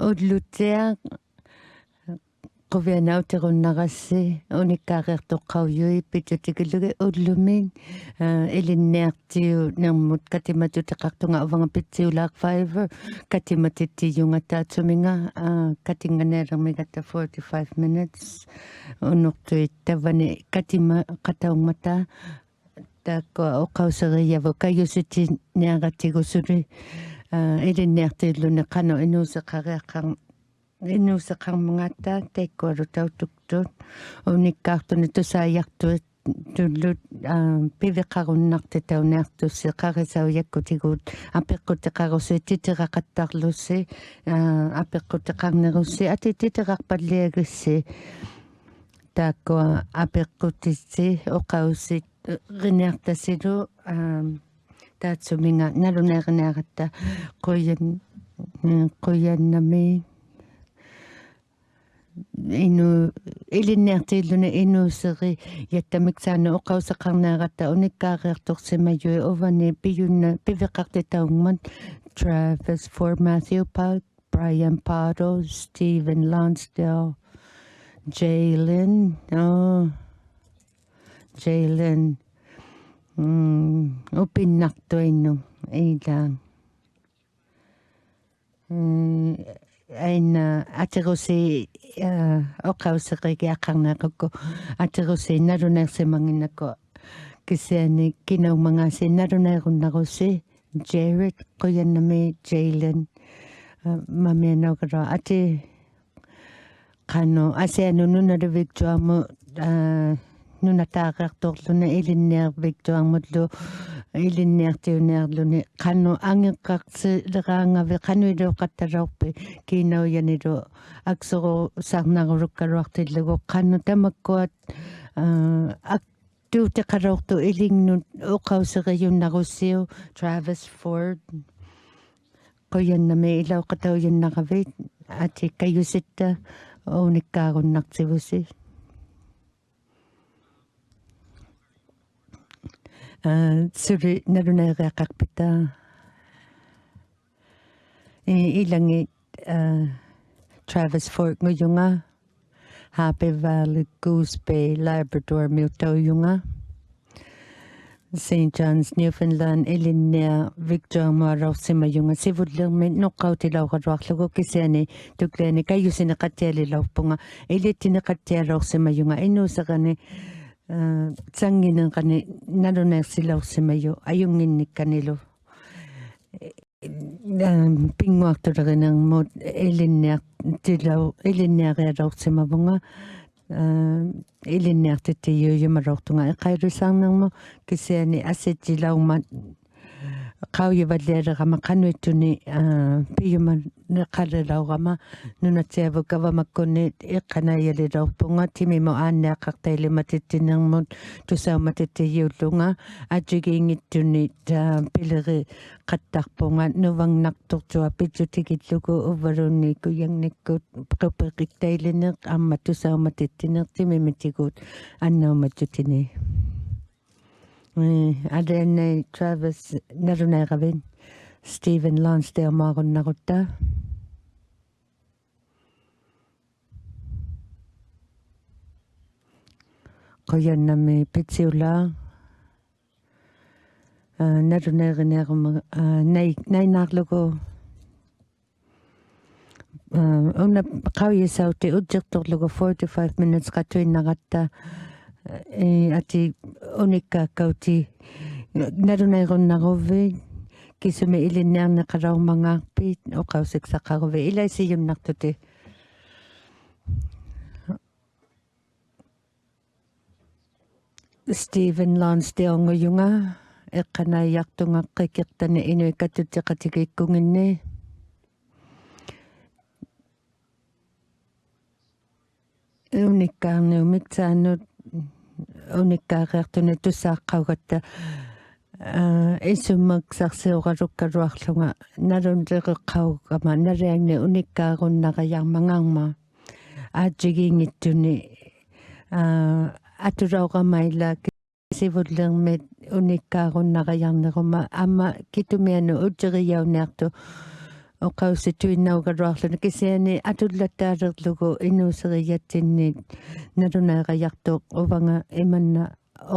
Ullutia Qovianauterunnagassi unikkaariartoqqaujui pitutikilugi ullumin ilinniartiu nermut katimatutiqartunga uvanga pitsiulaaq fiver katimatittiujungataatsumminga katinganeelermigatta 45 minutes unortuit tavani katima qataungmata taakko oqauseriavu kayusiti niagatigusuli ilinniartiilluni qano inuuseqariaqqar innuuseqarmungata taikkualu tautuktut unikkaartuni tusaajartuit tullut piviqarunnarti tauniartussi qarisauyakkutiguut apeqqutteqarusiittitiraqattarlussi apeqqutteqarnerussi atittitirarpalliagissi taakkua apeqquttissi oqaussit riniartassilu taatsuminga naluneeriniaratta quyannami inu ilinniartiilluni inuuseri yattamiksaana oqauseqarnaaratta unikkaariartorsimajui uvani piyunna piveqartitaungman Travis Ford, Matthew Park, Brian Pardo, Stephen Lonsdale, Jalen upinnartuinnu iilaang aina aterusi oqauseqigiaqarnaaqakku aterusi naluneersimanginakku kisiani kinaumangasi naluneerunnarussi Jared quyannami Jalen mamianaukara ati qanu asianu nunaluvigtuarmu nunataaqartorluna ilinniarvigtuarmutlu ilinniartiunearluni qanu angeqqarsileqaangavi qanuiluuqattalorpi kiinauyanilu aksoru sarnarulukkaluartillugu qanu tamakkuat aktuuteqalortu ilinnut oqauseriyunnarussiu Travis Ford quyannami ilauqatauyannaqavit ati kayusitta unikkaarunartivusi suri naluneeriaqarpita ilangi Travis Ford nguyunga Happy Valley Goose Bay Labrador miutauyunga St. John's Newfoundland ilinnia Victor Marausimayunga sivullermi noqqautilaurluarlugu kisiani tuklani kayusini qattialilaupunga ilittini qattialorsimayunga innuuseqani tsanginen qani naluneersilaussimayu ayunginnikkanilu pinguartulerinaermut ilinniarialorsimavunga ilinniartittiuyumalortunga iqailusaarnermu kisiani assitsilaumat qauyivallialerama qanuittuni piyuma neqalelaurama nunatsiavu kavamakkunniit iqqanayalilorpunga timimo aanniaqqartailimatittиnermut tusaumatittigiullunga atigiingittuni pileri qattarpunga nuvangnartortua pitsutigillugu uvalunni kuyangnikkut qupeqiktailinneq amma tusaumatittineq timimitigut annaumattutini Adrienne Travis naluneeravin Stephen Lonsdale maarunnarutta quyannami pitsiula naluneerineeruma nainaarlugu una qauyisauti utsertorlugu 45 minutes qatuinnaqatta ati unikkaakauti naluneerunnaruvi kisumi ilinniarneqalaurmangaarpit oqausiksaqaruvi ilaisiyunnartuti Stephen Lonsdale nguyunga eqqanaiartungaqqikirtani inuikatutteqatigikkunginni unikkaarniumiksaanut unikkaariartuni tusaaqqaugatta исуммаксарсиоралуккалуарлунга налунлеққаугама налиангни униккаагуннақаярмангаарма аатсигиингиттуни атулауqamaila сивуллермит униккаагуннақаярнерума амма китумиану утерияуниарту oqaussituinnaugaruarluna kisiani atullattaalerlugu inuuseriatsinniit nalunaeqajartuuq uvanga imanna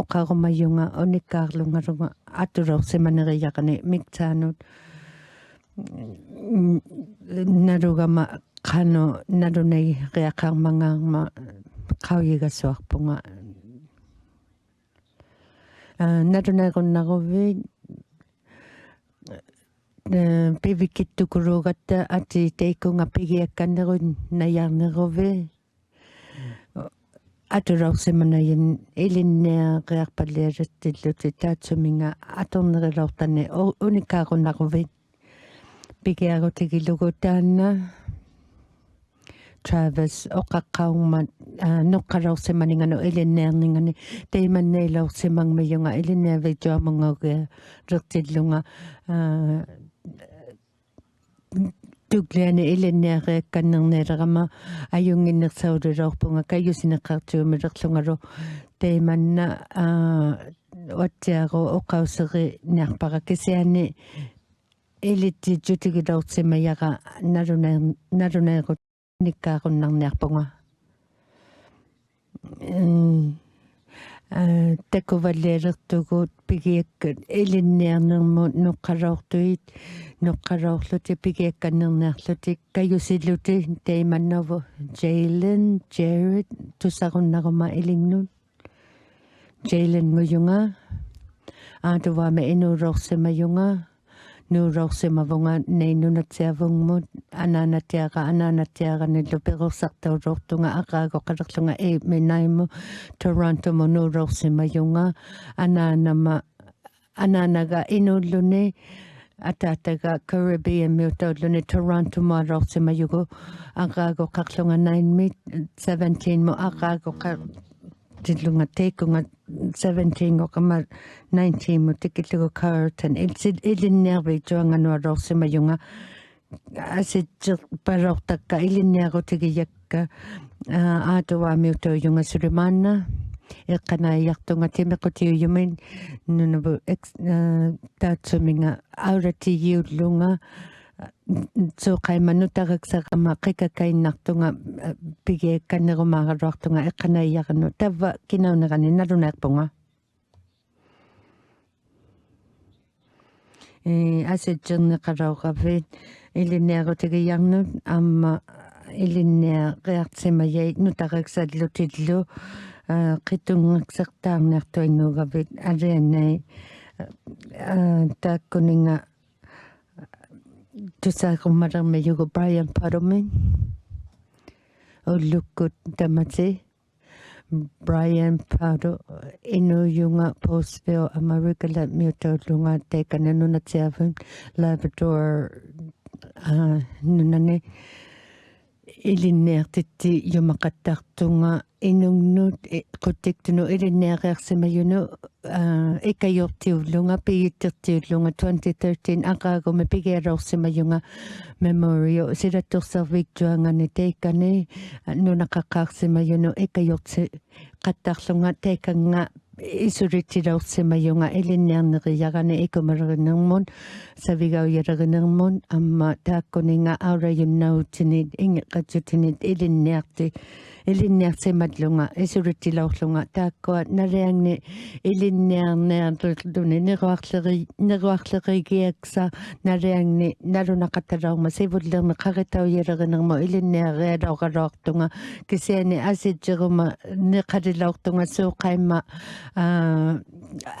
oqarumayunga unikkaarlungalunga atulorsimaneriaqani miktaanut narugama qano nalunai qiaqarmangaarma qauyigassuarpunga nalunaiqunnaruviit pivikittukuruugatta ati teikunga pigiakkannerun nayaarneruvi atulorsimanayin ilinniaqiarpallialattilluti taatsuminga atornerilortani unikkaarunnaruviit pigiarutigilugu taanna Travis oqaqqaummat noqqalorsimaninganu ilinniarningani teimanneilorsimangmiyunga ilinniavituamungagia lertillunga tugliani ilinniareakkannerniilerama ajunginnersaulilorpunga kayusineqqartuumilerlungalu teimanna uatsiaru oqausseri niarpara kisiani iliti jutigilorsimayaqa nalunaerut nikkaaqunnerniarpunga takuvallialertugut pigiakkat ilinniarnermut noqqaloorluti pigiakkannerniarluti kayusilluti teimannavu Jalen Jared tusarunneruma ilinnut Jalen nguyunga aatuvaama inuulorsimayunga nuulorsimavunga neinunatsiavungmut anaanatiaranillu perussartaulortunga aqaagoqalerlunga minaimu Torontomu nuulorsimayunga anaanaga inuulluni ataataga Caribbean miutaulluni Torontomualorsimayugu aqaagoqarlunga 9 mu aqaagoqarlunga teikunga 17 oqama 19 mu tikillugu Carlton ilinniarvituanganualorsimayunga asitjer palortakka ilinniarutigiyakka aatuvaamiutuujunga Sulimana eqqanaajartunga timequtiuyumin nunuvu taatsuminga auratiyuullunga suuqaimanutariksaqama qikkakainnartunga pigiakkannerumaaraluartunga eqqanaajarnu tavva kinaunerani nalunaarpunga asitjerneqalauqavit ilinniarutigijarnut amma ilinniaqiartsimayait nutariksaallutillu qitungngaksertaarniartuinnuugavit alianai taakkuninga tusaarumalermayugu Brian Puddleman ullukkut tamati Brian Puddle inuyunga Postville Americalat miutaullunga teikannanunatsiavun Labrador nunani ilinniartitti yumaqattartunga inungnut quttiktunu ilinniaqiarsimayunu ikajortiullunga pigittertiullunga 2013 aqaagumi pigialorsimayunga memorial silattorserviktuangani teikani nunaqaqqaarsimayunu ikajorti qattarlunga teikanga isulitsilorsimayunga ilinniarneriarani ikumalerinermun savigaujalerinermun amma taakkuninga aurajunnautsinit ingeqatsutinit ilinniarsimatlunga isulitsilorlunga taakkua naliangni ilinniarniarluni neruarlerigiaksa naliangni nalunaqattalaorma sivullermi qaritaujalerinermu ilinniarialoqaloortunga kisiani asitjeruma neqalilaortunga suuqaimma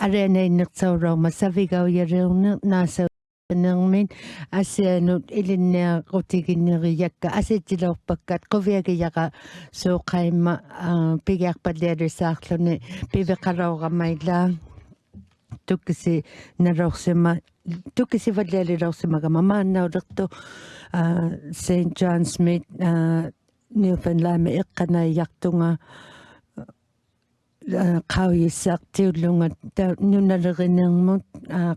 alianainertsaulaorma savigaujalerinerner naasa nermin asianut ilinniaqutiginneriakka asitsilorpakkat quviagiyaqa suuqaimma pigiarpallialisaarluni piveqalaurammailaa tukkisi nalorsima tukkisivallialilorsimagama maannaulertu St. John Smith Newfoundland eqqanaijartunga qauyissartiullunga nunalerinermut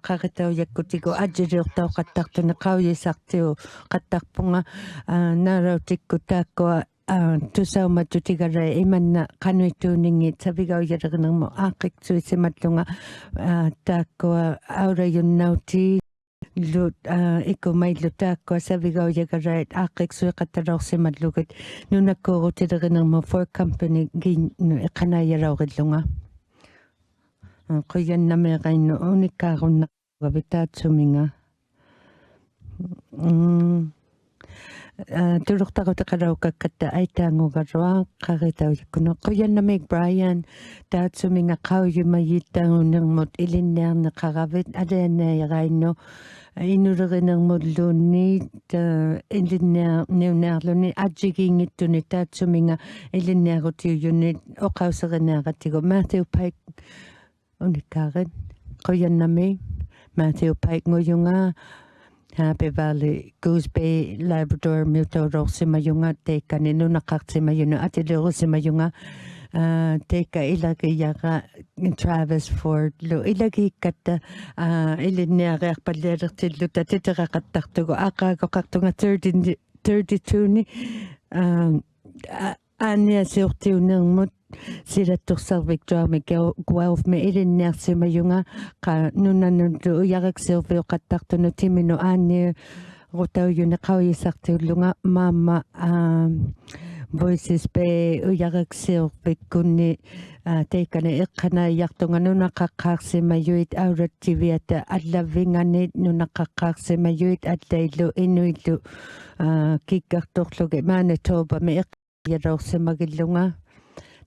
qaritauyakkutigu ajiliortauqattartuni qauyissartiu qattarpunga naalautikku taakkua tusaumatutigalai imanna qanuituuningit savigaujalerinermu aaqqiqsuisimallunga taakkua aurajunnautiit lut iko mai lutakko savigo yagarait aqiksu qatarorsimat lugut nunakkuurutilernerma for company gin iqanayarauqillunga quyannameqainnu unikkaarunna gavitaatsuminga tulurtaqutiqalaukakkata aitaangugarua qaritauikkuno quyannameq Brian taatsuminga qauyumayittaagunermut ilinniarneqaravit aleenaayaqainnu inulerinermulluunni ilinniarneunniarluni ajigiingittuni taatsuminga ilinniarutiuyunni oqauserineaqatigu Matthew Pike unikkaaren quyannameq Matthew Pike nguyunga Happy Valley, Goose Bay, Labrador, Miltororsimayunga, Teka Ninunaqartimayuna, Atilorsimayunga, Teka Ilagi Yaga, Travis Ford, Lu Ilagi Kata, Ilinearer Palertilluta, Titiraqattartugu, Aqaqoqartunga 32ni, Ania Surtiunermut, Silattursarviktuarmi Guelph me ilinniarsimayunga qa nunanuntu uyariqsiurviuqattartunu timinu aani rutauyuni qauyisartiullunga maama Voices Bay uyariqsiurvikkunni teikani iqqanaajartunga nunaqaqqaarsimayuit aurattiviata allavingani nunaqaqqaarsimayuit allaillu inuillu kikkartorlugi Manitoba me iqqajarorsimagillunga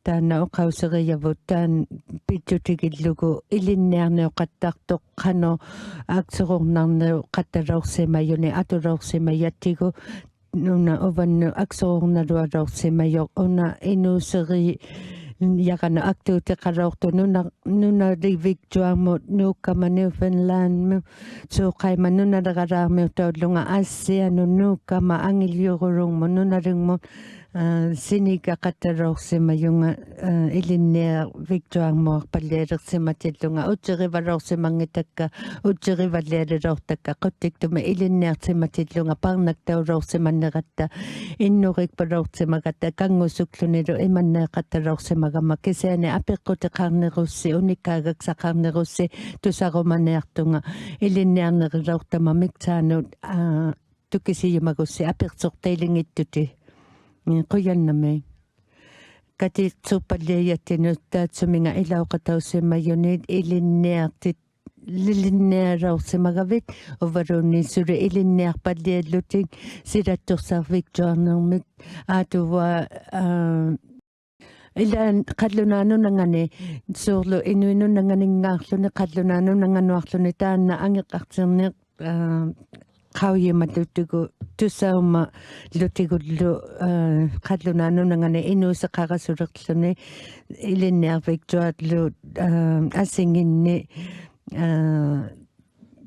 taana oqauseriavut taan pittutigillugu ilinniarneuqattartoq qano aksorornarneu qatalorsimayuni atulorsimayattigu nuna uvannu aksorornalualorsimayoq una inuseri yaqana aktuutiqalortu nuna livigtuarmut nuukkama Newfoundland suuqaima nunaleraarmiu taullunga assianu nuukkama angiliurulungmu nunalungmu Sinika qatalorsimayunga ilinnia victuarmoor palleelersimatillunga utserivalorsimangitakka utserivalleerlortakka quttiktuma ilinniartimatillunga parnaktauloorsimanneqatta innuriqpalorsimagatta kangusuklunilu imanneeqatalorsimagama kisaani apiqqutiqarnerussi unikkaagaksaqarnerussi tusarumaneartunga ilinniarnerilortama miktaanut tukisiyumagussi apiqsortailinngittuti quyannameq katitsupalliayattinu taatsuminga ilauqatausimmayunit ilinniartit lilinniarorsimagavit uvarunni suli ilinniarpalliallutik silattursarviktuarnermit aatuva ilan qallunaanunangani suurlu inuinunanganingaarluni qallunaanunanganuarluni taanna angeqqartirneq qauyimalluttugu tusauma lutigullu qallunaanunangani inuuseqarasulerluni ilinniarviktuatlu asinginni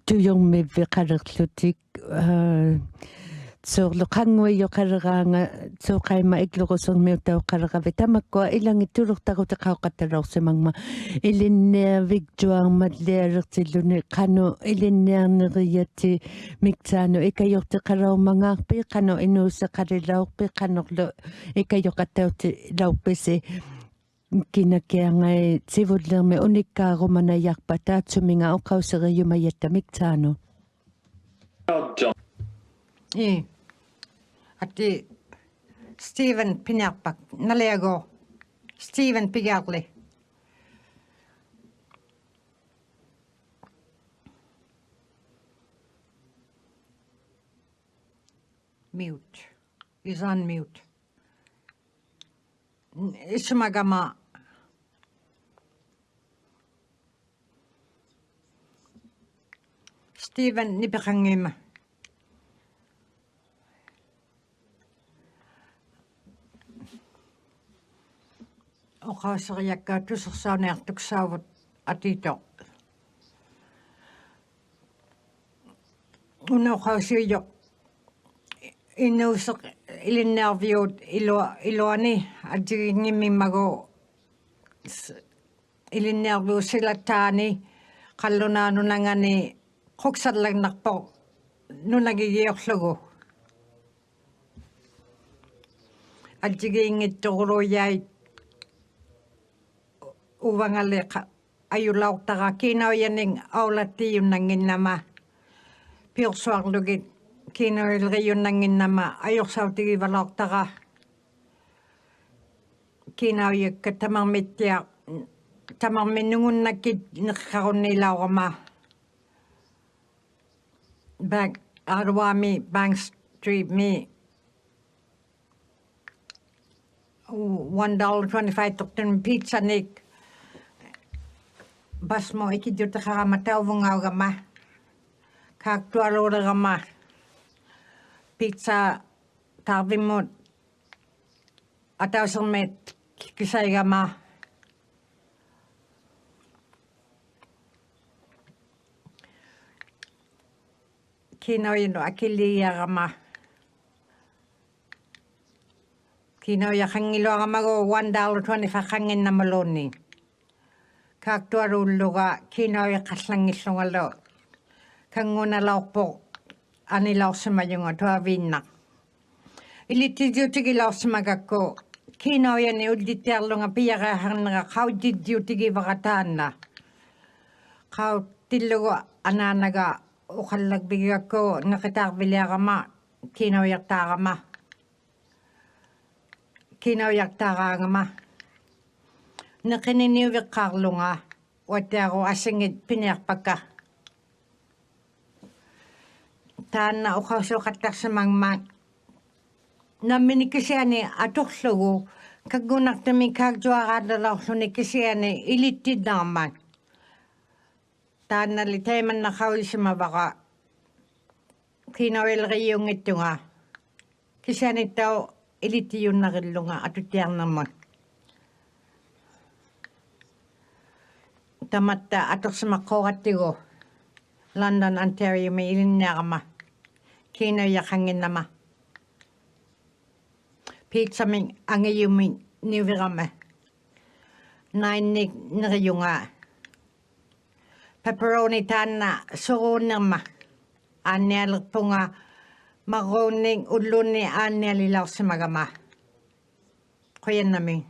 tuyormivvi qalerlutik suurlu qanguiyoqaleraanga suuqaima iklurusermiuttau qaleravi tamakkua ilangitulurtarutiqauqattalorsimangma ilinniarviktuarmallialertilluni qanu ilinniarneriyatti miktaanu ikajortiqalormangaarpi qanu inuuseqalilaorpi qanorlu ikajoqattauti laupisi kinakiangai sivullermi unikkaarumanayarpa taatsuminga oqauseriyumayatta miktaanu Ati Stephen Pinarpak nalego Stephen Pigarli mute is on mute Ismagama Stephen nipakangima oqaaseriakkaa tusersauniartuksaavut atito unoqausiujo innuuseq ilinniarviut iluani atiginngimmimmagu ilinniarviu silattaani qallunaanunangani quksallagnerpo nunagigiorlugu atigiingittoruluyait uvangalle ayulaortara kinauyaning aulatiunnanginnama piorsuarlugit kiinoilriunnanginnama ajorsautigivalortara kiinaujekka tamarminnungunnakit neqqarunnilaurama Bank Arwami Bank Street mi $1.25 tortun pizza nik basmo ikidutaqarama tauvungaugama kaaktualuulerama pizza tarvimut atausermet kisaigama kinoyino akiliarama kinoyaqangiluaramago $1.25 qanginnamaluni kaaktualuulluga kinoyaqallangillungalo kangunalaorpo anilaorsimayunga tuaviinna ilittidiutigilaorsimagakku kinoyani ullittiarlunga piaqaaharnera qautittiutigivarataanna qauttillugu anaanaga uqallakbigakku neqitaarviliarama kinoyartaaraangama neqininiuviqqaarlunga uattiaru assingit piniarpakka taanna uqausuqattarsimangmaat namminikisiani atorlugu kaggunartami kaaktuaraallalaorluni kisiani ilittinnaarmaat taannali taimannaqaulisimavaqa kinoilriungittunga kisianittau ilittiyunnarillunga atutiarnermut tamatta atorsimaqqorattigu London Ontario mi ilinniarama kinoyaqanginnama pizza mi angiyumi niuvirama nainnik neriyunga pepperoni taanna suruunnerma aannialerpunga maruunning ullunni aannialilaorsimagama quyannami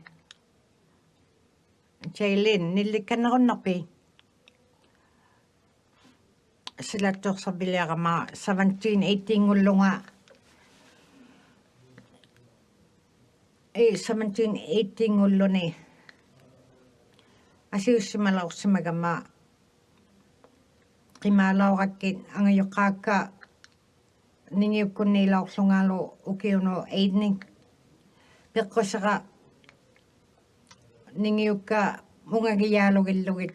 Jaylin nillikkannerunnarpi silattuorsarpiliarama 17-18 ullunga 17-18 ulluni asiussimalaorsimagama qimaalaurakkin angayoqqaakka ningiukkunniilaorlungaalu ukiunu eidning peqqusera ningiukka mungagiyaalugillugit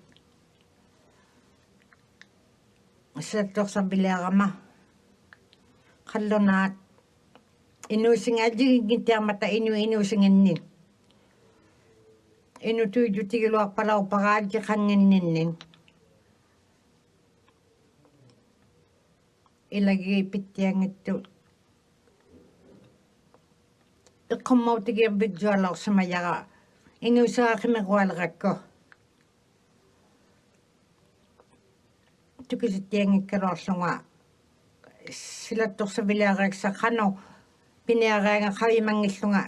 silattuorsarpiliarama qallunaat inuusingaajigingittiarmata inuusinginnin inutuijutigiluarpalauparaatji qanginninnin ilagi pittiangittu iqqummautigiarbitsualaorsimayaqa inuusaaqimiqualerakku tukisittiangikkaluarlunga silattuorsaviliareeksa qanu piniaraanga qavimangillunga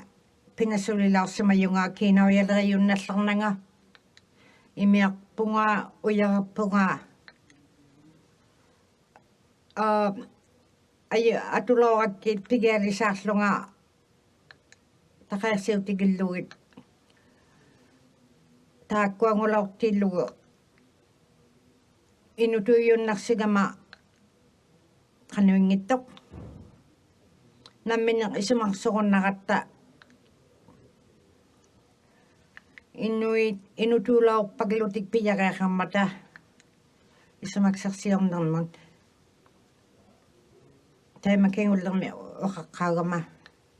pinasulilaorsimayunga kiinauyaleriunnallarnanga imiarpunga uyarpunga atuloorakkit pigialisaarlunga taqaersiutigillugit taakkuangulaortillugu inutuyunnarsigama qanuingittoq nammine isumarsurunnaqatta inutuulaorpaglutik piyaqeaqammata isumaksarsiornermut taimakingullermi uqaqqaagama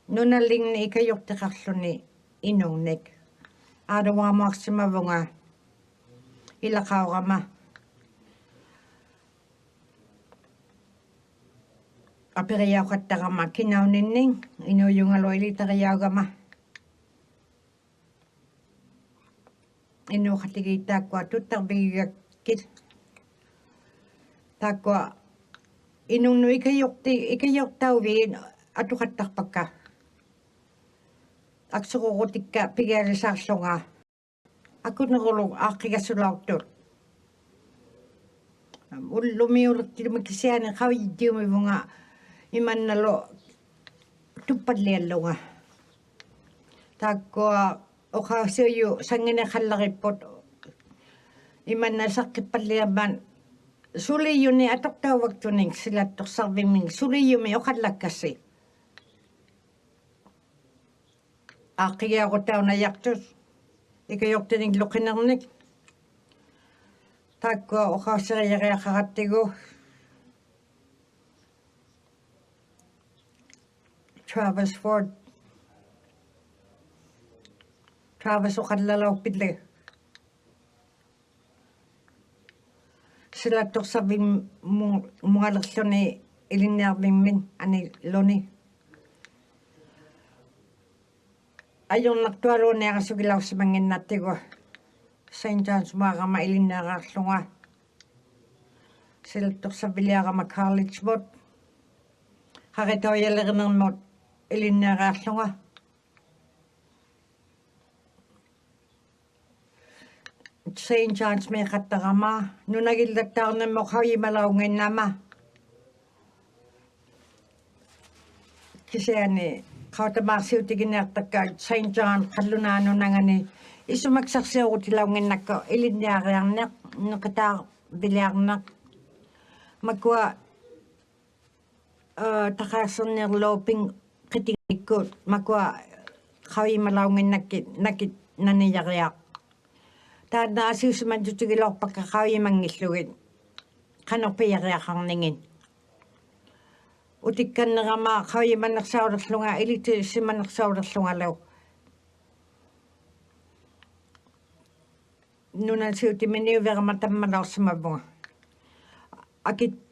nunallinni ikajortiqarluni inungnik aadawaamuarsimavunga ilaqaurama aperiauqattaqama kinauninning inuuyungaluilitariaugama inuuqatigiittaakkua tuttarpigigakkit taakkua inunnu ikajortauviin atuqattarpakka aksururutikka pigialisaarlunga akunerulu aaqigasulaortut lumiurat ti makisian kaw di mo nga iman nalo tupad lelo nga. Tako o ka siyo sangin na kalakipot iman na sakit paliaban. Suli yun ni atok tawag tuning sila tok sabi ming suli yun may o kalak kasi. Kaya ako tao na yaktos. Ikayok tining lukinarnik. Tako o ka siya kaya kakatigo. Travis Ford. Travis o kadlalaw pidli. Sila tok sabi mga laksyon ni ilinarbing min, ani Loni. Ayong naktuaro niya kasugilaw sa mangin natigo. St. John's mga kamailin na kaslunga. Sila tok sabi liya ka mag-college bot. Kakitaw yalir ng mot ilin na kaslunga. St. John's may katakama. Nung nagildataw na mo kawi malaw ngayon nama. Kasi ani, kautamasiw ti ginagtagad St. John kalunano na nga ni. Isu magsaksiw ko tilaw ngayon nako. Ilin niya kayang nak. Nakata bilyang nak. Magwa takasan niya loping kitikot. Magwa kawi malaw ngayon nakit naniyak-yak. Tanda asiw sumadyo tigilaw pagkakawi mangisluin. Kanok payak ang ningin. Utik kan na nga makawi manaksauras lunga. Ilito si manaksauras lunga law. Nunan siw ti miniwera matamanaw sa mabunga.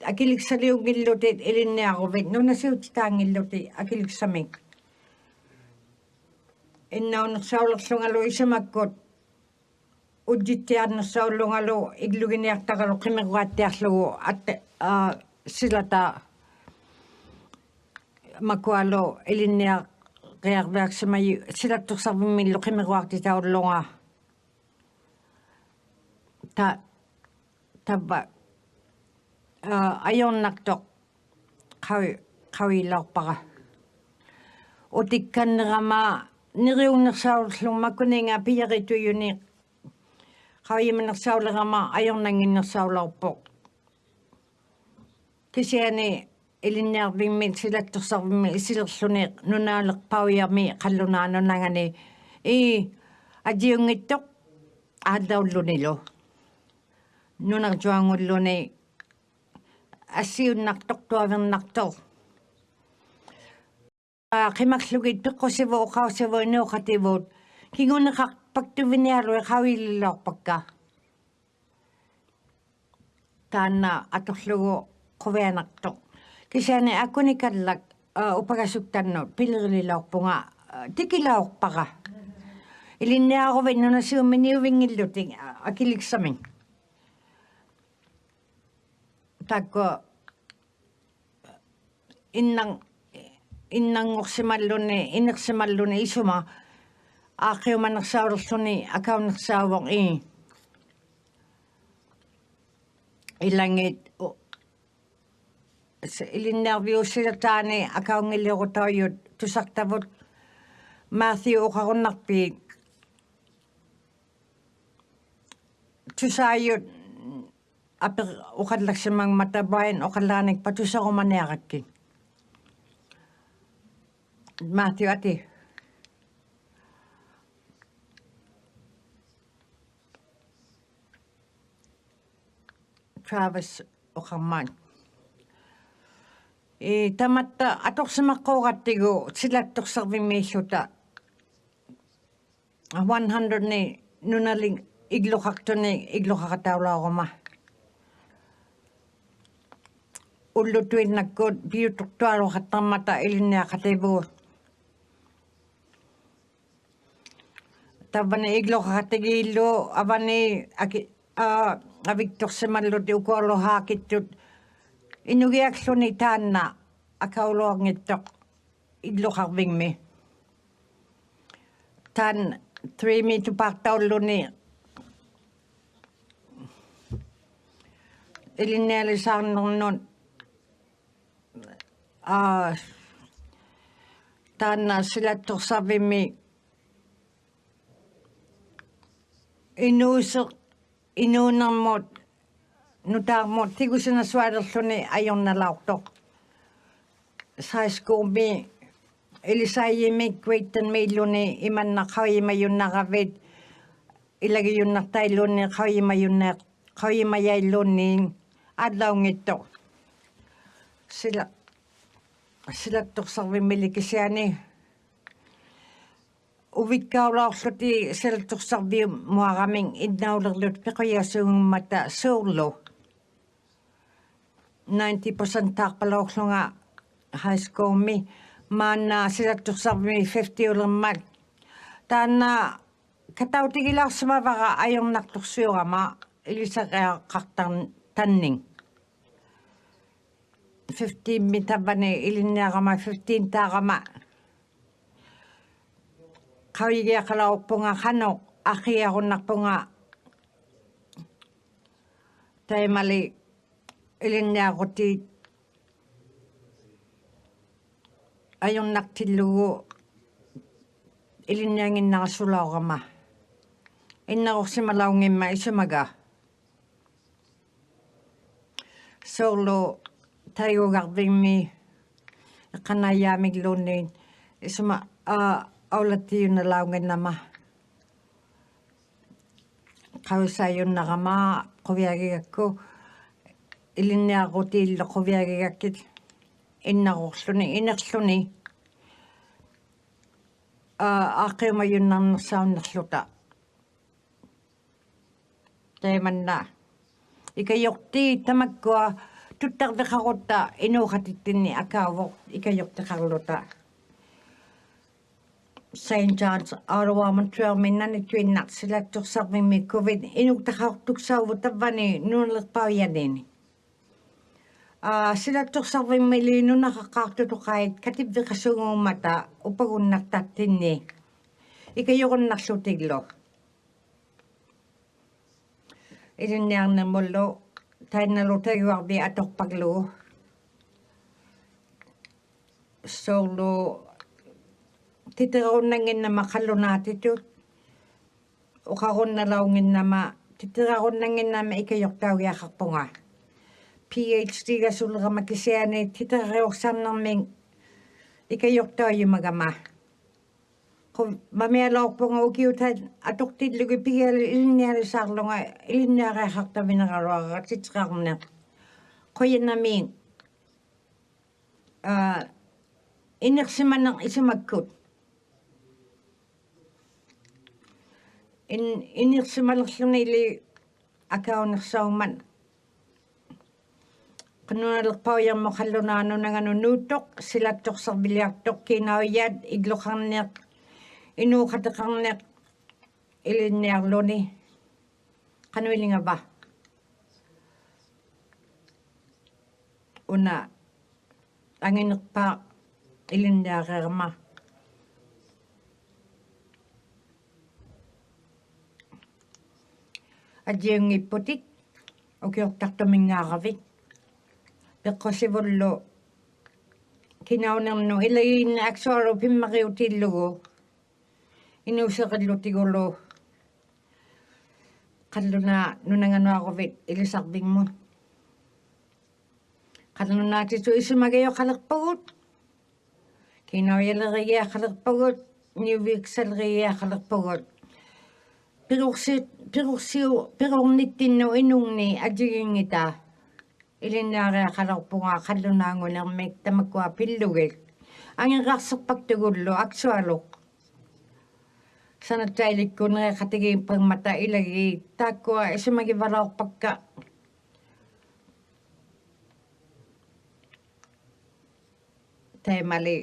Akilig sa liw gilote ilin niya ako. Nunan siw ti tangin lote akilig sa mig. Inaw naksauras lunga law isa magkot. Ujitian na sa ulungalo, iglugin niya takalo kinagwatias lo at sila ta magwalo ilin niya kaya sa may sila to sa pamilyo kinagwati ta ulunga. Taba ayon naktok kawilaw pa ka. Utikan na ma niriw na sa ulung makuning apiyak ito yun ni kawi manaksaw lang ama ayong nangin naksaw po. Kasi ani ilinarbing min sila to sa min isilsunik nunalakpaw yami kalunano na nga ni adiyong itok adaw lunilo. Nunagjuang ulo ni asiw naktok tuwang naktok. Kimaklugid piko sibo ukaw sibo ino katibod. Kingun pagtuvinyaro kawililaw pagka. Tana atoklugo kuwenak to. Kasi ani ako ni kadlag upagasuktan no pilililaw po nga tikilaw pa ka. Ilin niya ako ba na siya miniwing iluting akilig sa min. Tako inang oksimalo ni isuma Akiw man nagsawros ni akaw nagsawang ilangit ilinervyo sila tani akaw ngili ko tayo tusak tabot Matthew o kakong nakpig tusayot apir ukad laksimang matabayan o kalanig patusa ko manerakin Matthew ati Travis o kaman. Tamata atok sa makokatigo sila tok sa vimesyo ta 100 ni nunaling iglo kakto ni iglo kakatawla ko ma. Ulo tuwin nagkod biyutok tuwalo katamata ilin niya katibo. Taba ni iglo kakatigilo aba ni abigtok sa malod yung kualo hakit yun. Inugiyak sunitan na akaulo ang itok iglo kakbing me. Tan 3 mi to paktaw lo ni ilinnelisarnernon taanna silattorsarvimmi inuunermut nutaarmut tigusina sualerluni ajornalaortoq saiskuumi ilisaayyimik kuittan miilluni imanna qawimayunnaqavit ilagiyunnartailluni qawimayaillunniin ааллаунгитто силатторсарвиммили кисиани уvikkaulaorluti силатторсарви муарамин иннаулерлут пеқиасуунгмата суурлу 90% таарпалоорлунга high school mi maanna силатторсарви 50 улермат таанна катаутигилаарсимавара ajornartorsuurama илисақиаққартарн таннин 15 mitavani ilinniarama 15 taarama qawigiaqalaorpunga qanoq aqiarunnarpunga taimali ilinniaruti ajornartillugu ilinnianginnarasulaorama innarusimalaungimma isumaga solo tayugarvimmi qanayaamiglunniin isuma aulatiunalaungannama qawisayunnarama quviagigakku ilinniarutiillo quviagigakkit innarurluni inerluni aaqiumayunnarnersaunnerluta taimanna ikajorti tamakkua tuttarveqarutta inuuqatittinni akaavoq ikajorteqarluta St. John's Ottawa Montreal minnani tuinnarsilattorsarvimmi covid inuqtaqartuksauvut tavvani nuunerpauyanini silattorsarvimmili nunaqaqqaartutuqait kativveqasuguummata upagunnartattinni ikajorunarlutiglu ilinniarnermullu tainnaluutaguarvi atorpaglu soorlu titerarunnanginnama qallunaatitut uqarunnalaunginnama titerarunnanginnama ikajortaugiaqarpunga PhD gasullerama kisiani titerariorsaarnermin ikajortaujumagama mamialaorpunga ukiutat atortillugi pigiali ilinnialisaarlunga ilinniariaqartavineraruaga titrearne qoyannamiin inersimaner isumakkut inersimalerlunili akaunersauman qanunalerpaujarmo qallunaanunanganu nuuttoq silattorsarviliartoq kinauyat igluqarniaq inuuqateqarniaq ilinniarluni qanuilingava una anginerpa ilinniareerma ajiungipputik ukiortartuminngaaravik peqqusivullu kinaunernu ilagiinna aksuaru pimmariutillugu inuuseqillutigulu qalluna nunanganuaruvit ilisarvigmu qallunaatitu isumagiyoqalerpugut kinauyalerigiaqalerpugut niuviiksalerigiaqalerpugut pirornittinnu inungni ajigingita ilinnaariaqalerpunga qallunaangunermik tamakkua pillugik angeqarserpaktugullu aksualuq sanatailikkuneqatigiimpangmata ilagi taakkua isumagivalorpakka taimali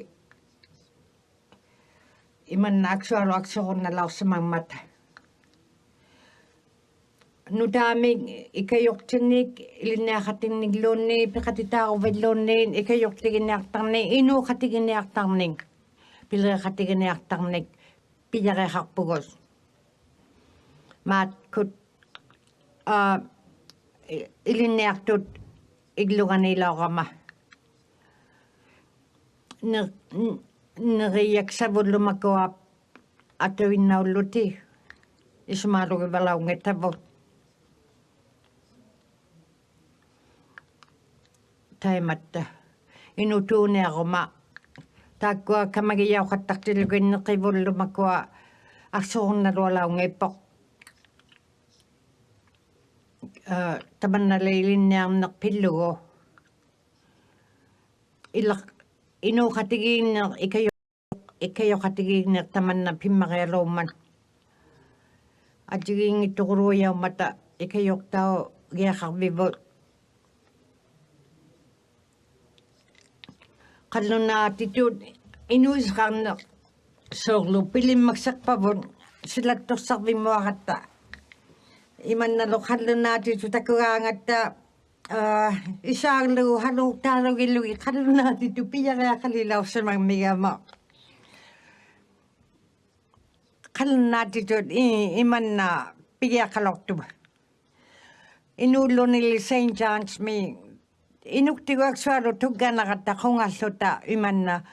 imanna aksualu aksurunnalaorsimangmata nutaamik ikajortinnik ilinniaqatinnikluunni peqatitaaruvilluunniin ikajortiginiartarni inuuqatiginiartarnik pileqatiginiartarnik piyareqarpugus maatkut ilinniartut illuganilaorama neriaksavullumakua atuinnaulluti isumaalugivalauнгитавут тайматта инутуунеарума тааккуа камагияоқаттартилугиннеқивуллумакуа арсуурналуалаунгиппоқ таманналеилинниарнерпиллугу ила инуухатигииннер икайоқатигииннер таманна пиммариалуумман атигиингиттуқулуяумата икайоқтау гиақарвивут қаллунаатитут инуисқарнеқ соорлу пилиммаксарпавун силатторсарвиммуаратта иманналу қаллунаатиту такугаангатта исаарлугу халуутаалугиллуги қаллунаатиту пияриақалилаусамагмигама қаллунаатитут иманна пиgiaqalortuba инууллунили St. John's ми инуктигуаксуалу тугганақатта қунгаллута иманна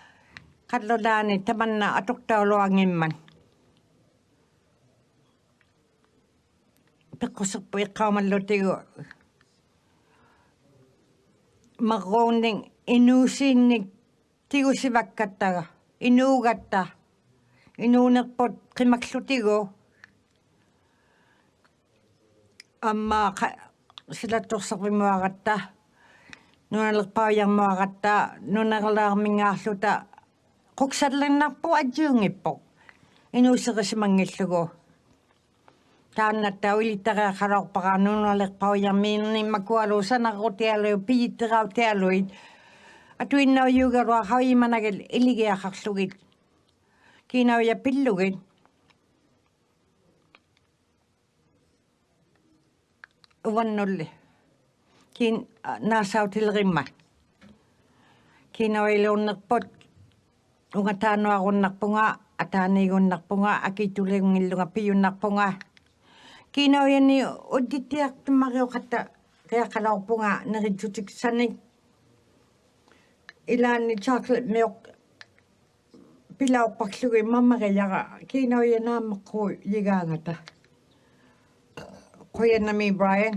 қаллулаани таманна атортаулуангимман пеққусерпу иққаумаллутигу маррооннин инуусиинник тигусиваккаттага инуугатта инуунерпут қимаклутигу амма силатторсарвимуаратта нуналерпааярмуаратта нунерлаармингаарлута қуксалланнарпу атжуунгиппо инуусерисимангиллугу тааннатта уилиттариақалорпара нуналерпааярмиинни макуалу санаррутиалу пииттераутиалуит атуиннауюгалуа хауиманагил илигиақарлугит кинауя пиллугит уаннулли кин наасаутилеримма кинауилууннерпут унгатаануаруннарпунга атааниигуннарпунга акитулингиллунга пиюннарпунга кинауяни уддиттиартуммариоқатта реақалаорпунга неритсутиксаник илаанни chocolate milk пилауппарлуги маммарияра кинауянааммеққу yigaangata қуяннами Brian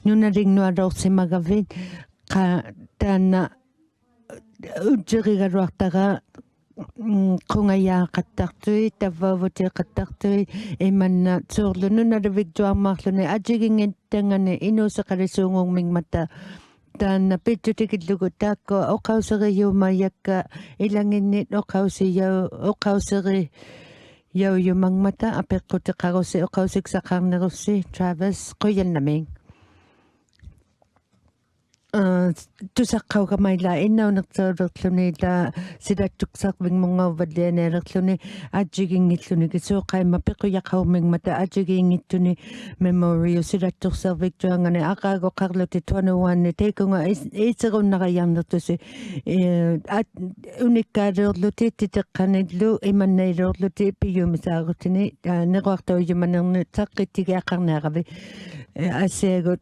нуналингнуалоорсимагавит qa taanna utterigaluartara qungayaaqattartui tavvaavutiiqattartui imanna tuorlununaluvik atигингиттангани инуусеқалисуунгунгмигмата таанна питтутикиллугу таакку оқаусериюумаякка илангиннит оқаусери яуюмангмата апеққутеқаруси оқаусиксақарнерусси Travis қуяннамин тусаққаугамайла иннаунертаулерлүни ла силаттуксарвингмунгавваллианаалерлүни атигингиллүни кисуоқаима пеқуяқаумингмата атигингиттуни memorial силаттурсервиктуангани ақаагоқарлути туануаанни тейкунга иитеруннариарнертуси униккаалеерлути титеққаниллу иманнаилеерлути пиюмисаагутини неруартауйуманерни таққиттигиақарнаарави асиагут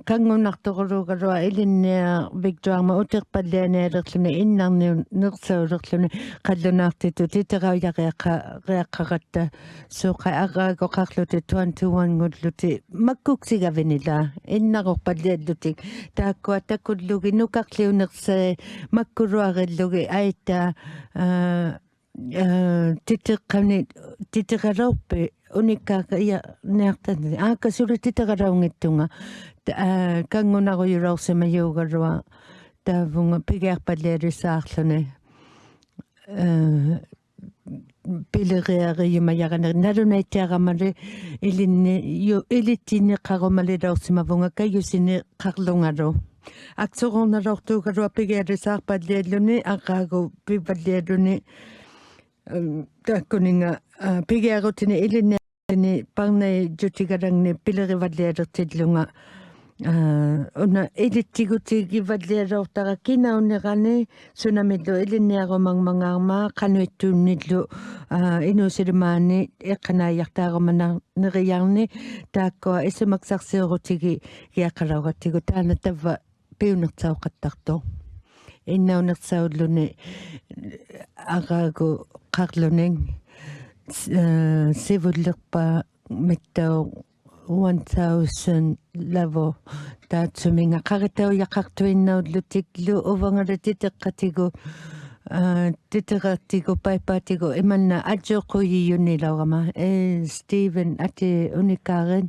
кангунарторулугалуа илинниа виктуарма утерпаллианаалерлүни иннарниу нерсаулерлүни қаллунаартиту титерауяриаққаратта сууқа араагоқарлути туантуангуллути маккуксигавинила иннарорпаллиаллутик тааккуа такуллуги нукарлиунерсаа маккулуариллуги аита титеққани титеқалорпи unikkaaka ia neartani aakasurititaqaraungittunga kangunaruyurausimayuugarua taavunga pigiarpalliarisaarluni pileriariumayaqana nalunaitiaramali ilinni ilittiinneqqarumalilausimavunga kayusini qarlungalu aksorunalortuugalua pigiarisaarpallialluni aqaagu pipallialluni taakkuninga pigiarutini ilinniarni parnai jutigarangni pilerivallialertillunga una ilittigutigivallialortara kinaunnerani sunamillu ilinniarumangmangaarma qanuittuunnillu inuusilimaani eqqanaajartaarumanerneriarni taakkua isumaksarsiurutigi giaqalaurattigu taana tavva piunertsauqattartu innaunersaulluni aqaagu qarluning sivullerpa mittau 1000 level taatsuminga qaritau yaqartuinnaullutiklu uvangalatiteqqatigu titeratigu paipatigu imanna ajoquyiyunilaurama Steven ati unikkaaren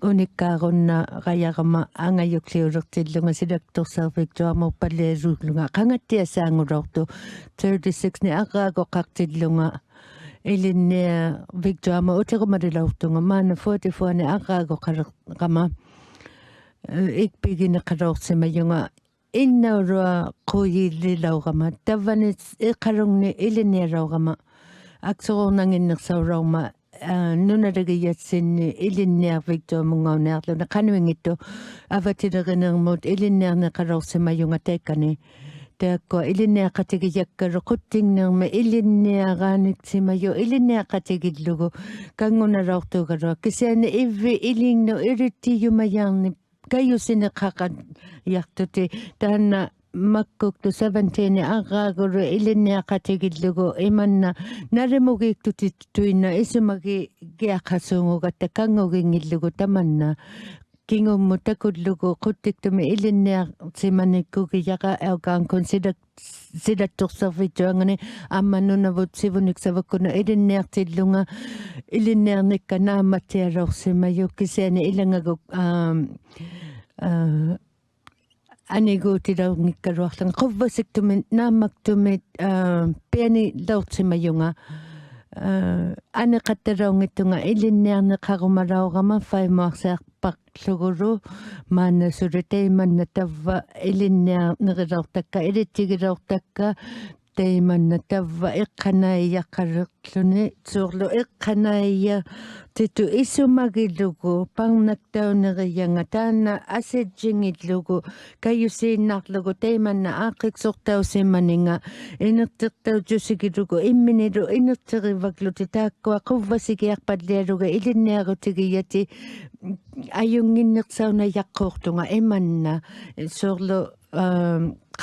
unikkaarunna qayarama angayukliulertillunga silaktorserviktuarmu palliasuullunga qangattiasaangulortu 36 ni aqaago qartillunga ilinnia victuama uterumalilautunga maana 44 ni aqaago qarama ikpigine qalorsimayunga innaurua quyililaurama tavani iqalungni ilinnialaurama aksorunanginnersaurauma nunalagiyatsinni ilinniarviktuamungaunniarluna qanuingittu avatileриnermut ilinniarneqalorsimayunga taikkani taakko ilinniaqatigiyakkalu quttingnerma ilinniaraaniksimayu ilinniaqatigillugu kangunalaortuugalua kisiani ivvi ilingnu irittiyumayaarni kayusine qaqajartuti taanna makkuktu 17 aqaagulu ilinniaqatigillugu imanna nalimugiiktutittuinna isumagi giaqasuungugatta kangugingillugu tamanna kingummu takullugu quttiktumi ilinniarsimanikkugi yaqa aukaan silattorservituangani ammanunavut sivuniksavakkuna ilinniartillunga ilinniarnikka naammattialorsimayu kisiani ilangaguk aniguutilaungikkaluarlanga quvvasiktumit naammaktumit piani laurtimayunga aneqattalaungittunga ilinniarneqarumalaurama faimuarsiarpaqlugulu maannasuritaimanna tavva ilinniarnerilortakka ilittigilaortakka taimanna tavva iqqanaaiyaqalerluni suurlu iqqanaaiya titu isumagillugu parnaktauneriyanga taanna asijjingillugu kayusiinnarlugu taimanna aaqiqsortausimaninga inertirtaujusigillugu imminilu inertirivakluti taakkua quvvasigiarpallialuga ilinniarutigiyati ajunginnersauna yaqquurtunga imanna suurlu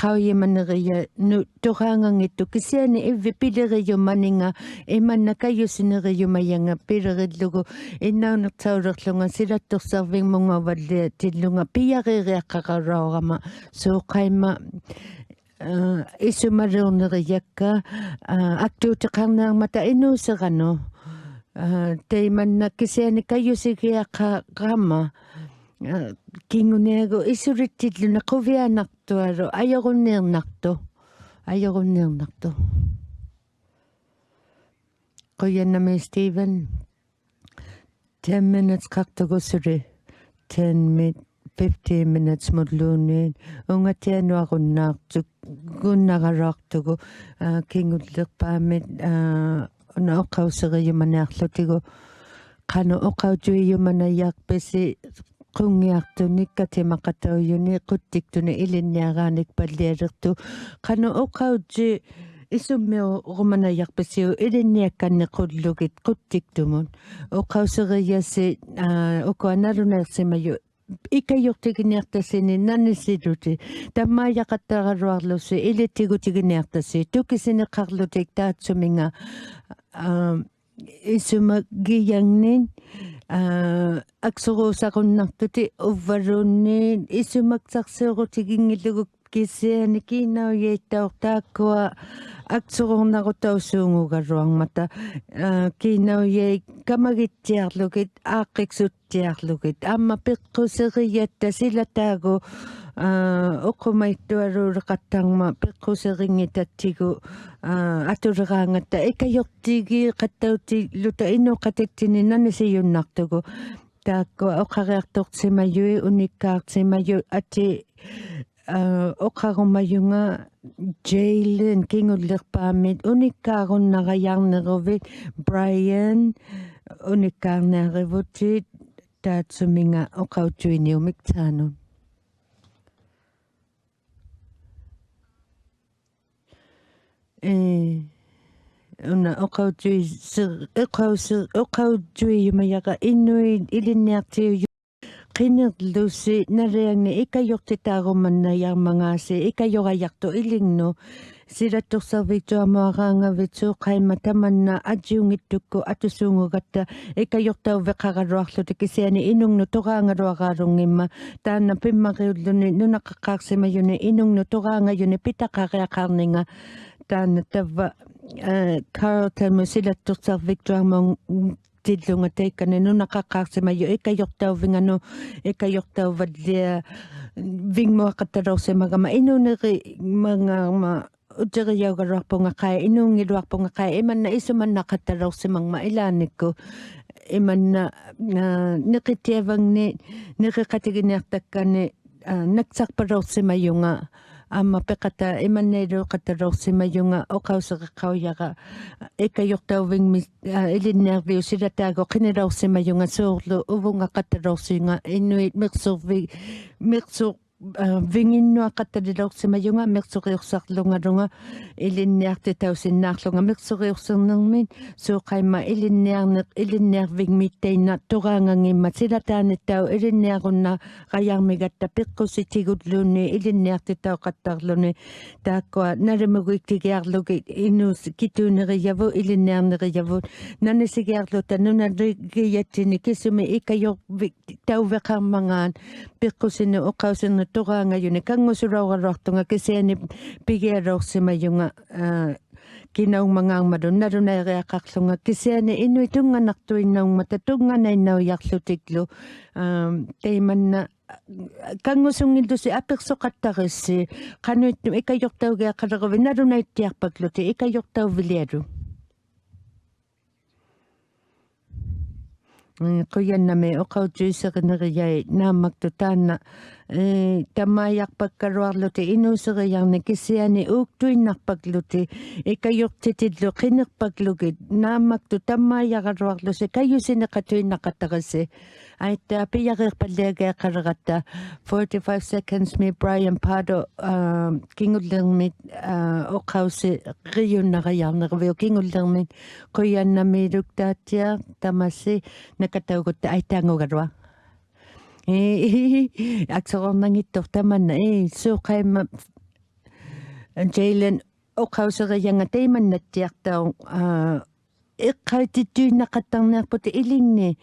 qauyimanneriya nu toraangangittu kisiani ivvi pileriyumaninga imanna kayusineriyumayanga pilerillugu innaunertaulerlunga silattorservingmungavallia tillunga piaririaqqaqaraurama suuqaima isumaluurneriyakka aktuutiqarnaarmata inuuseranu taimanna kisiani kayusigiaqqaqama kinguniagu isuritilluna quvianartualu ajorunniernartu quyannami Steven 10 minutes qartugusuli 15 minutes mulluuniin ungatianuarunnaartuk gunnaraluartugu kingullerpaamit una oqauseriyumaniarlutigu qanu oqautuiyumanayaarpisi qungiartunikkatimaqatauyuni quttiktuni ilinniaraanik pallialertu qanu oqauti isummiu rumanajarpisiu ilinniakkannequllugit quttiktumun oqauseriyassi ukuanaluneersimayu ikajortiginiartasini nanisiluti tammaajaqattaraluarlusi ilittigutigiниartasi tukisineqarlutik taatsuminga isumagiyangnin aksuruusaqunnartuti uvvalunni isumaksarsiurutiginngillugu kisiani kinau yeitau takua aksurunarutausuungugaruang mata kinau ye kamagittiarlugit aaqiksuttiarlugit amma piqquseriatta silataagu uqumaittuaruureqattangma piqquserinngitatsigu atuleraangata ikajortigi qattauti luta innuqatittini nanisiyunnartugu taakku oqariartortimayui unikkaartimayu ati oqarumayunga Jalen kingullerpaamit unikkaarunnerayarneruvit Brian unikkaarnearivutit taatsuminga oqautuiniumik taanun una oqautuiyumayaqa inuit ilinniartiu qinerlusi nariangni ikajortitaarumannajarmangaasi ikajorajaqtu ilingnu silattorservituamuaraangavitsu qaima tamanna ajiungittukku atusuungugatta ikajortauveqararuarluti kisiani inungnu toraangaruaraalungimma taanna pimmariulluni nunaqqaqqaarsimayuni inungnu toraangajuni pitaqariaqarninga taanna tava Carlton silattorservituarmuang tillunga teikkane nunaqqaqqaarsimayu ikajortauvinganu ikajortauvallia vingmuaqqattarorsimagama inuneri mangama uteriaugaruarpunga qai inungiluarpunga qai imanna isumannaqqattarorsimangma ilaanikku imanna neqitiavangni neqeqatiginiartakkani naksarparorsimayunga amma peqata imanneilu qattarorsimayunga oqauseqaqqauyaqa ikajortauvingmi ilinniarviu silataago qinilorsimayunga suurlu uvunga qattarorsinga inuit miqsuq vinginnuaqqattalilorsimayunga miqsuqiursarlungalunga ilinniartitausinnaarlunga miqsuqiursernermin suuqaimma ilinniarvingmiittainna toraangangimma silataanittau ilinniarunna qajarmigatta piqqusitигуллуунни ilinniartitauqattarluni taakkua nalimuguiktigiarlugi inus kituuneriyavu ilinniarneriyavut nanisigiarluta nunaligiyatsini kisumi ikajorvik tauveqarmangaan piqqusini oqausinna toraangajuni kangusuraugaruartunga kisiani pigialorsimayunga kinaungmangaangmadu narunaireaqarlunga kisiani inuitunganartuinnaungmata tunganainnaujarlutiklu teimanna kangusungillusi apersoqattarissi qanuittu ikajortaugiaqaleruvi narunaittiarpakluti ikajortauvilialu quyannami oqautuiserineriai naammaktu taanna tamaajarpakkaruarluti inuuseriarni kisiani uuktuinnarpakluti ikajortitillu qinerpaklugit naammaktu tamaajararuarlusi kayusineqatuinnaqattarissi aitta apiyareerpalliagiaqalerata 45 seconds mi Brian Pardo kingullermit oqausi riyunnarajarnerviu kingullermit quyannami luktaattia tamassi nakataugutta aitaangugarua aksorornangittortamanna suuqaimma Jalen oqauserianga teimannattiartau iqqaitittuinnaqattarniarputi ilingni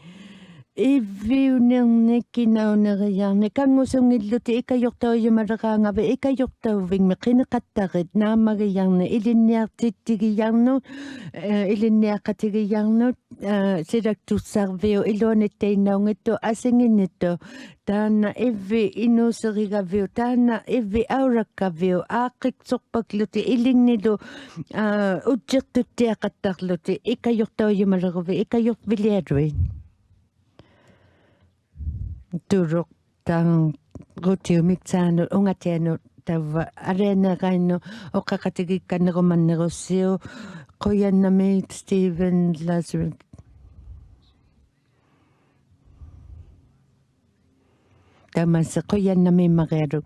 iviunerni kinauneriarni kangusungilluti ikajortaujumaleqaangavi ikajortauvingmi qineqattarit naamagiarni ilinniartittigiarnut ilinniaqqatigiarnut silaktussarviu iluanitteinnaungittu asinginnittu taanna ivi inuuserigaviu taanna ivi aurakkaviu aaqiqsorpakluti ilingnilu utsertuttiaqattarluti ikajortaujumaleruvi ikajorvilialuin turuk tang rutiumik saanut ungatianut tava areeneqainnu oqqaqatigikkannerumannerussiu quyannami Stephen Lazarus tamassa quyannami marialuk